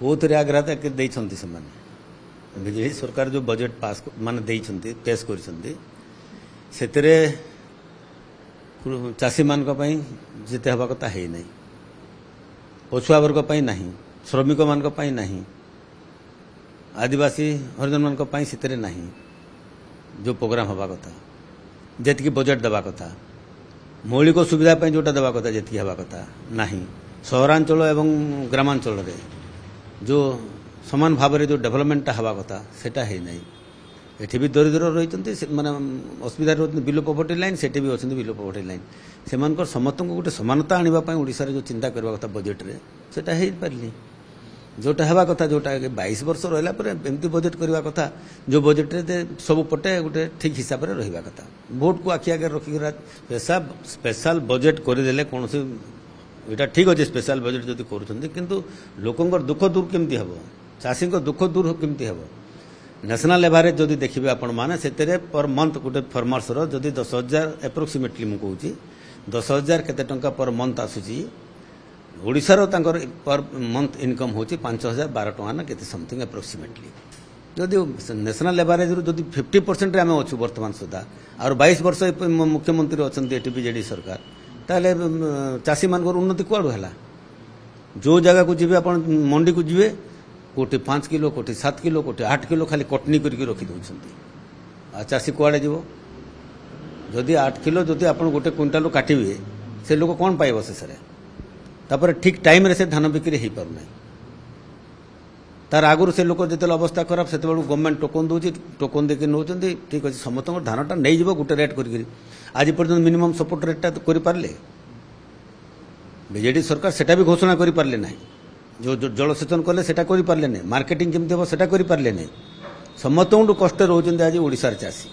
बहुत आग्रह बीजेपी सरकार जो बजेट पास मान पेश कर चाषी मान जिते हवा कथा है नहीं, पछुआ वर्ग ना, श्रमिक मान ना, आदिवासी हरिजन मान ना जो प्रोग्राम हवा कथा जी बजेट दवा कथा मौलिक सुविधा जोटा दवा कथा जी हवा कथा ना, सहरांचल एवं ग्रामांचल जो समान भाव में जो डेवलपमेंट हवा कथा सेटा है नहीं। एठी भी दरिद्र रही माने असुविधा बिलो पॉवर्टी लाइन से भी अच्छे बिलो पॉवर्टी लाइन से समस्त को गोटे समानता आने ओडिशा जो चिंता करवा कथा बजेट रे सेटा है पारली जोटा हवा कथा जोटा 22 वर्ष रहा एमती बजेट करवा कथा जो बजेट रे सब पटे गोटे ठीक हिसाब से रहा कथा भोट को आखि आगे रखिक स्पेशल बजेट करदे कौन यहाँ ठीक अच्छे स्पेशल बजेट जब करूँ लोकंर दुख दूर केमती हम चाषी दुख दूर केमती हम नेशनल एवरेज जदि देखिए आपण मैंने से पर मंथ गोटे फार्मर्स जदि 10,000 एप्रोक्सीमेटली मुझे 10,000 केते टंका पर मंथ आसूची ओडिशार पर मंथ इनकम होची 5,012 टंका ना केते समथिंग एप्रोक्सीमेटली जदि नेशनल एवरेज रू जदि 50% आम अच्छु बर्तमान सुधा और 22 वर्ष मुख्यमंत्री अच्छा ये बीजेडी सरकार ताले चाषी मान उन्नति कुआड़ू है जो जगह को जी आप मंडी को जी कोटी 5 किलो कोटी 7 किलो कोटी 8 किलो खाली कटनी करके रखी दौरान चाषी कुआड़े जीव जदि 8 किलो जदि आप गोटे क्विंटाल काटे से लोक कौन पाइब शेष ठीक टाइम रे से धान बिक्री हो पार ना तार आगुरी से लोक जो अवस्था खराब से गवर्नमेंट टोकन दूसरी टोकन देके नौ ठीक अच्छे समस्त धानटा नहीं गोटे रेट कर आज पर्यटन मिनिमम सपोर्ट रेटा कर पारे बीजेडी सरकार सेटा भी घोषणा कर पारे ना जो जलसेचन कले सेटा कर पारे ना मार्केटिंग केमती हम सेटा कर पारे ना समस्त कष्ट रोच आज ओडिशार चाषी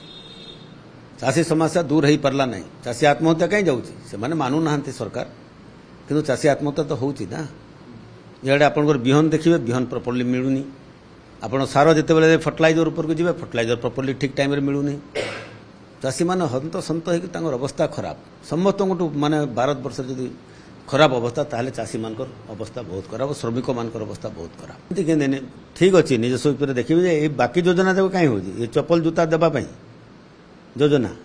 चाषी समस्या दूर हो पारा ना चाषी आत्महत्या कहीं जाऊँगी मानुना सरकार किंतु चाषी आत्महत्या तो होची ना इे आप बिहन देखिए बिहन प्रॉपर्ली मिलूनी आपड़ सार जिते फर्टिलाइजर उपर को जी फर्टिलाइजर प्रॉपर्ली ठीक टाइम मिलूनी चाषी मैंने हंत सत हो अवस्था खराब समस्त माने भारत वर्ष जदि खराब अवस्था ताहले चाषी मान अवस्था बहुत खराब श्रमिक मान अवस्था बहुत खराब ठीक अच्छे निजस्व देखिए बाकी योजना देव कहीं हो चप्पल जूता देवाई योजना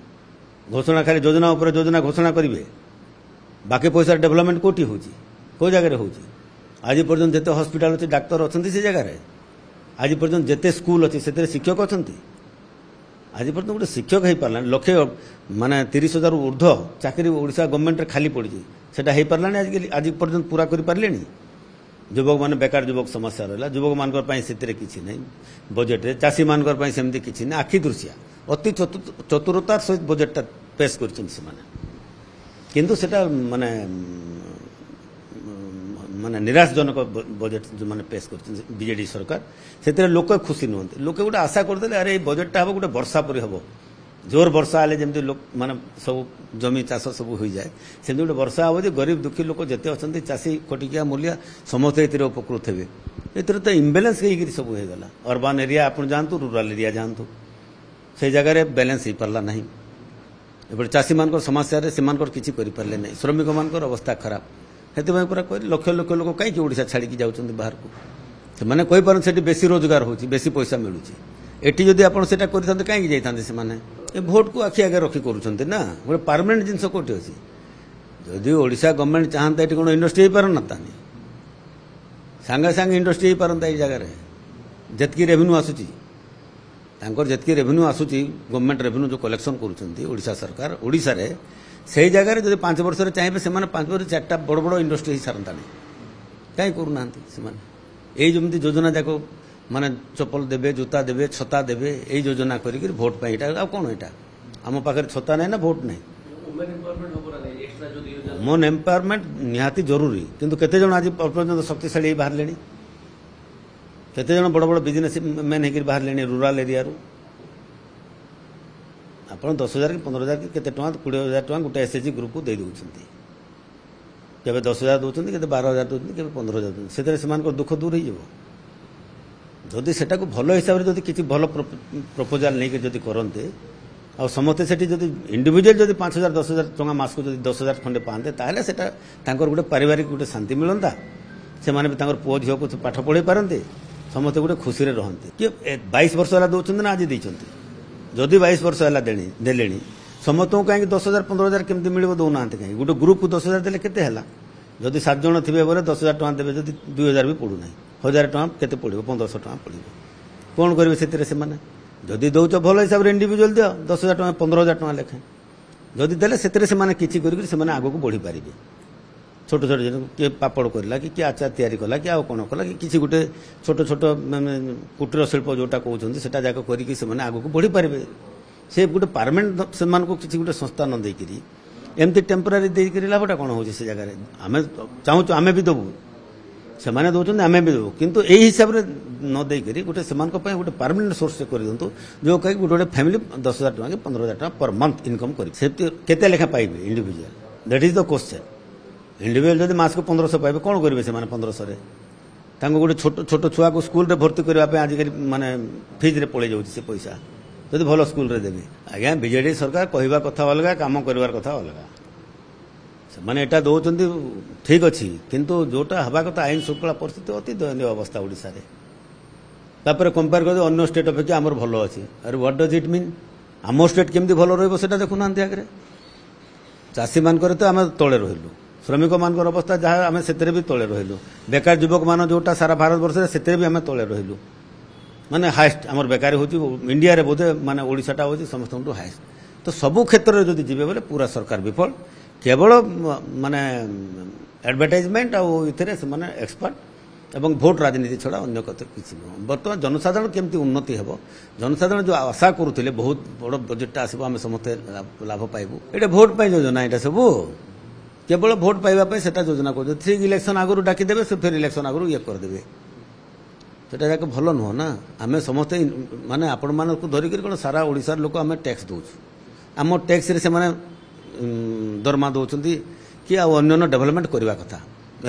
घोषणा खाली योजना उपर योजना घोषणा करेंगे बाकी पैसा डेवलपमेंट कौटी हो जगह हो आज पर्यटन जिते हस्पिटाल अच्छे डाक्तर अच्छा से जगार आज पर्यटन जिते स्कूल अच्छे से शिक्षक अच्छा आज पर्यटन गोटे शिक्षक हो पारा लक्षे माने 30,000 ऊर्ध्व चाकरी ओडिशा गवर्नमेंट खाली पड़ी सेटा हो पारा आज पर्यटन पूरा कर पारे युवक मैंने बेकार युवक समस्या रहा युवक मान किसी नहीं बजेट रे चाषी मान सेमती किसी नहीं आखि दृश्या अति चतुरतार सहित बजेटा पेश कर माने माने निराशजनक बजेट जो मैंने पेश कर बीजेडी सरकार से लोक खुशी नुहति लोक गोटे आशा करदे अरे बजेटा हम गोटे वर्षा परी हम जोर वर्षा हेले जमी लोक माने सब जमी चाष सब हो जाए सेमती गोटे वर्षा हम गरीब दुखी लोक जिते अच्छा चाषी कटिकिया मूलिया समस्त ए उपकृत हे ए तो इम्बालांस हो सब होगा अर्बान एरिया आप जातु रूराल एरिया जातु से जगह बैलेंस हो पारा ना एपटे चाषी मान समस्या से किसी करें ना श्रमिक मान अवस्था खराब से पूरा कह लक्ष लक्ष लोक कहीं ओडिशा छाड़ी जाऊँ बाहर को से कहीपर से बेसी रोजगार हो बेसी पैसा मिलूँ एटी जदि आप करते कहीं जाते से भोट को आखि आगे रखी करुँच ना गोटे परमानेंट जिनस कौटी अच्छी जदि ओडिशा गवर्नमेंट चाहता ये कौन इंडस्ट्री हो पार ना सांगे सांगे इंडस्ट्री हो पारता ये जगह जितकी रेवेन्यू आसूची जितकी रेवेन्यू आसूची गवर्नमेंट रेवेन्यू जो कलेक्शन करुँचा सरकार ओडिशा रे से जगह जब 5 वर्ष चाहिए से 5 वर्ष 4टा बड़ बड़ इंडस्ट्री हो सारता नहीं कहीं करूना से जमी योजना जाक माने चप्पल देवे जूता देवे छता देवे यही योजना करके भोट पाई कौन यहाँ आम पाखे छता नहीं ना भोट नहीं वुमेन एम्पावरमेंट निहाती जरूरी किंतु केते जन आज पर्यटन शक्तिशाली बाहर ले केते जन बड़ बड़ बिजनेस मैन हो बाहर ले रूराल एरिया आप 10,000 कि 15,000 कि केते टଙ୍କା 20,000 टଙ୍କା गोटे एसएचजी ग्रुप को दे दौरान केवे 10,000 दौरान केते 12,000 दौरान केवे 15,000 दौरान से दुख दूर होदी से भल हिसाब से किसी भल प्रपोजाल नहीं जब करते आ समस्ते से इंडिविजुअल जब 5,000 10,000 टଙ୍କା मास को 10,000 खंडे पाते ताहले गोटे पारिवारिक गोटे शांति मिलता ସେମାନେ ବି ତାଙ୍କର ପୁଅ ଝିଅକୁ ପାଠ ପଢ଼େଇ ପାରନ୍ତି, ସମସ୍ତେ ଗୋଟେ ଖୁସିରେ ରହନ୍ତି। କିଏ 22 ବର୍ଷ ହେଲା ଦେଉଛନ୍ତି ନା ଆଜି ଦେଇଛନ୍ତି? ଯଦି 22 ବର୍ଷ ହେଲା ଦେଲେଣି ସମସ୍ତଙ୍କୁ କାହିଁକି 10,000 15,000 କେମିତି ମିଳିବ ଦେଉନାହାନ୍ତି କାହିଁକି? ଗୋଟେ ଗ୍ରୁପକୁ 10,000 ଦେଲେ କେତେ ହେଲା? ଯଦି 7 ଜଣ ଥିବେ ବୋଲେ 10,000 ଟଙ୍କା ଦେବେ, ଯଦି 2,000 ବି ପଡ଼ୁନାହିଁ, 1,000 ଟଙ୍କା କେତେ ପଡ଼ିବ? 1,500 ଟଙ୍କା ପଡ଼ିବ। କ'ଣ କରିବେ ସେଥିରେ ସେମାନେ? ଯଦି ଦେଉଛ ଭଲ ହିସାବରେ ଇଣ୍ଡିଭିଜୁଆଲ ଦିଅ 10,000 ଟଙ୍କା 15,000 ଟଙ୍କା ଲେଖାଏଁ ଯଦି ଦେଲେ ସେଥିରେ ସେମାନେ କିଛି କରିକି ସେମାନେ ଆଗକୁ ବଢ଼ିପାରିବେ। ଛୋଟ ଛୋଟ କିଏ ପାପଡ଼ କରିଲା କି କିଏ ଆଚାର ତିଆରି କଲା କି ଆଉ କ'ଣ କଲା କି କିଛି ଗୋଟେ ଛୋଟ ଛୋଟ ମାନେ କୁଟୀର ଶିଳ୍ପ ଯେଉଁଟା କହୁଛନ୍ତି ସେଟା ଯାକ କରିକି ସେମାନେ ଆଗକୁ ବଢ଼ିପାରିବେ। ସେ ଗୋଟେ ପାର୍ମାନେଣ୍ଟ ସେମାନଙ୍କୁ କିଛି ଗୋଟେ ସଂସ୍ଥା ନ ଦେଇକରି ଏମିତି ଟେମ୍ପୋରାରୀ ଦେଇକରି ଲାଭଟା କ'ଣ ହେଉଛି ସେ ଜାଗାରେ? ଆମେ ଚାହୁଁଛୁ ଆମେ ବି ଦେବୁ, ସେମାନେ ଦେଉଛନ୍ତି ଆମେ ବି ଦେବୁ, କିନ୍ତୁ ଏଇ ହିସାବରେ ନ ଦେଇକରି ଗୋଟେ ସେମାନଙ୍କ ପାଇଁ ଗୋଟେ ପାର୍ମାନେଣ୍ଟ ସୋର୍ସ କରିଦିଅନ୍ତୁ ଯେଉଁ କାହିଁକି ଗୋଟେ ଗୋଟେ ଫ୍ୟାମିଲି 10,000 ଟଙ୍କା କି 15,000 ଟଙ୍କା ପର ମନ୍ଥ ଇନକମ୍ କରିବେ। ସେମିତି କେତେ ଲେଖା ପାଇବେ individual? That is the question. Individual ଯଦି ମାସକୁ 1,500 ପାଇବେ କ'ଣ କରିବେ ସେମାନେ 1,500ରେ? ତାଙ୍କୁ ଗୋଟେ ଛୋଟ ଛୋଟ ଛୁଆକୁ ସ୍କୁଲରେ ଭର୍ତ୍ତି କରିବା ପାଇଁ ଆଜିକାଲି ମାନେ ଫିଜ୍ରେ ପଳେଇ ଯାଉଛି ସେ ପଇସା, ଯଦି ଭଲ ସ୍କୁଲରେ ଦେବେ। ଆଜ୍ଞା ବିଜେଡି ସରକାର କହିବା କଥା ଅଲଗା, କାମ କରିବାର କଥା ଅଲଗା। ସେମାନେ ଏଟା ଦେଉଛନ୍ତି ଠିକ୍ ଅଛି, କିନ୍ତୁ ଯେଉଁଟା ହେବା କଥା ଆଇନ ଶୃଙ୍ଖଳା ପରିସ୍ଥିତି ଅତି ଦୟନୀୟ ଅବସ୍ଥା ଓଡ଼ିଶାରେ। ତାପରେ କମ୍ପେୟାର କରିବେ ଅନ୍ୟ ଷ୍ଟେଟ୍ ଅପେକ୍ଷା ଆମର ଭଲ ଅଛି। ଆରେ ହ୍ୱାଟ୍ ଡଜ୍ ଇଟ୍ ମିନ୍? ଆମ ଷ୍ଟେଟ୍ କେମିତି ଭଲ ରହିବ ସେଟା ଦେଖୁନାହାନ୍ତି ଆଗରେ। ଚାଷୀମାନଙ୍କର ତ ଆମେ ତଳେ ରହିଲୁ, ଶ୍ରମିକମାନଙ୍କର ଅବସ୍ଥା ଯାହା ଆମେ ସେଥିରେ ବି ତଳେ ରହିଲୁ, ବେକାର ଯୁବକମାନ ଯେଉଁଟା ସାରା ଭାରତବର୍ଷରେ ସେଥିରେ ବି ଆମେ ତଳେ ରହିଲୁ। ମାନେ ହାଏଷ୍ଟ ଆମର ବେକାରୀ ହେଉଛି ଇଣ୍ଡିଆରେ, ବୋଧେ ମାନେ ଓଡ଼ିଶାଟା ହେଉଛି ସମସ୍ତଙ୍କଠୁ ହାଏଷ୍ଟ। ତ ସବୁ କ୍ଷେତ୍ରରେ ଯଦି ଯିବେ ବୋଲେ ପୁରା ସରକାର ବିଫଳ। କେବଳ ମାନେ ଆଡଭର୍ଟାଇଜମେଣ୍ଟ ଆଉ ଏଥିରେ ସେମାନେ ଏକ୍ସପର୍ଟ ଏବଂ ଭୋଟ ରାଜନୀତି ଛଡ଼ା ଅନ୍ୟ କଥା କିଛି ନୁହଁ। ବର୍ତ୍ତମାନ ଜନସାଧାରଣ କେମିତି ଉନ୍ନତି ହେବ, ଜନସାଧାରଣ ଯେଉଁ ଆଶା କରୁଥିଲେ ବହୁତ ବଡ଼ ବଜେଟଟା ଆସିବ ଆମେ ସମସ୍ତେ ଲାଭ ପାଇବୁ, ଏଇଟା ଭୋଟ ପାଇଁ ଯୋଜନା, ଏଇଟା ସବୁ କେବଳ ଭୋଟ ପାଇବା ପାଇଁ ସେଟା ଯୋଜନା କରୁଛନ୍ତି। ଠିକ୍ ଇଲେକ୍ସନ ଆଗରୁ ଡାକିଦେବେ, ସେ ଫେର ଇଲେକ୍ସନ ଆଗରୁ ଇଏ କରିଦେବେ। ସେଟା ଯାକ ଭଲ ନୁହଁ ନା। ଆମେ ସମସ୍ତେ ମାନେ ଆପଣମାନଙ୍କୁ ଧରିକରି କ'ଣ ସାରା ଓଡ଼ିଶାର ଲୋକ ଆମେ ଟ୍ୟାକ୍ସ ଦେଉଛୁ, ଆମ ଟ୍ୟାକ୍ସରେ ସେମାନେ ଦରମା ଦେଉଛନ୍ତି କି ଆଉ ଅନ୍ୟାନ୍ୟ ଡେଭଲପମେଣ୍ଟ କରିବା କଥା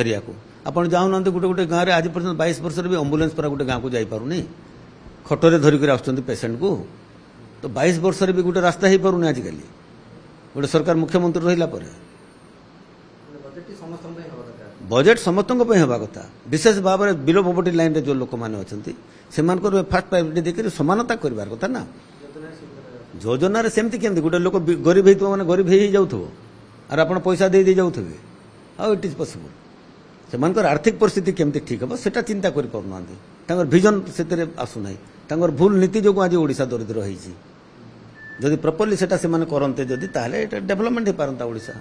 ଏରିଆକୁ। ଆପଣ ଯାଉନାହାନ୍ତି ଗୋଟେ ଗୋଟେ ଗାଁରେ ଆଜି ପର୍ଯ୍ୟନ୍ତ 22 ବର୍ଷରେ ବି ଆମ୍ବୁଲାନ୍ସ ପୁରା ଗୋଟେ ଗାଁକୁ ଯାଇପାରୁନି, ଖଟରେ ଧରିକରି ଆସୁଛନ୍ତି ପେସେଣ୍ଟକୁ। ତ 22 ବର୍ଷରେ ବି ଗୋଟେ ରାସ୍ତା ହେଇପାରୁନି ଆଜିକାଲି ଗୋଟେ ସରକାର ମୁଖ୍ୟମନ୍ତ୍ରୀ ରହିଲା ପରେ। ବଜେଟ୍ ସମସ୍ତଙ୍କ ପାଇଁ ହେବା କଥା, ବିଶେଷ ଭାବରେ ବିଲୋ ପଭର୍ଟି ଲାଇନ୍ରେ ଯେଉଁ ଲୋକମାନେ ଅଛନ୍ତି ସେମାନଙ୍କର ଫାର୍ଷ୍ଟ ପ୍ରାୟୋରିଟି ଦେଇକରି ସମାନତା କରିବାର କଥା ନା। ଯୋଜନାରେ ସେମିତି କେମିତି ଗୋଟେ ଲୋକ ଗରିବ ହେଇଥିବ ମାନେ ଗରିବ ହେଇ ଯାଉଥିବ ଆଉ ଆପଣ ପଇସା ଦେଇ ଯାଉଥିବେ, ଆଉ ଇଟ୍ ଇଜ୍ ପସିବଲ୍? ସେମାନଙ୍କର ଆର୍ଥିକ ପରିସ୍ଥିତି କେମିତି ଠିକ୍ ହେବ ସେଟା ଚିନ୍ତା କରିପାରୁନାହାନ୍ତି, ତାଙ୍କର ଭିଜନ୍ ସେଥିରେ ଆସୁନାହିଁ, ତାଙ୍କର ଭୁଲ ନୀତି ଯୋଗୁଁ ଆଜି ଓଡ଼ିଶା ଦରିଦ୍ର ହେଇଛି। ଯଦି ପ୍ରପରଲି ସେଟା ସେମାନେ କରନ୍ତେ ଯଦି, ତାହେଲେ ଏଟା ଡେଭଲପମେଣ୍ଟ ହେଇପାରନ୍ତା ଓଡ଼ିଶା।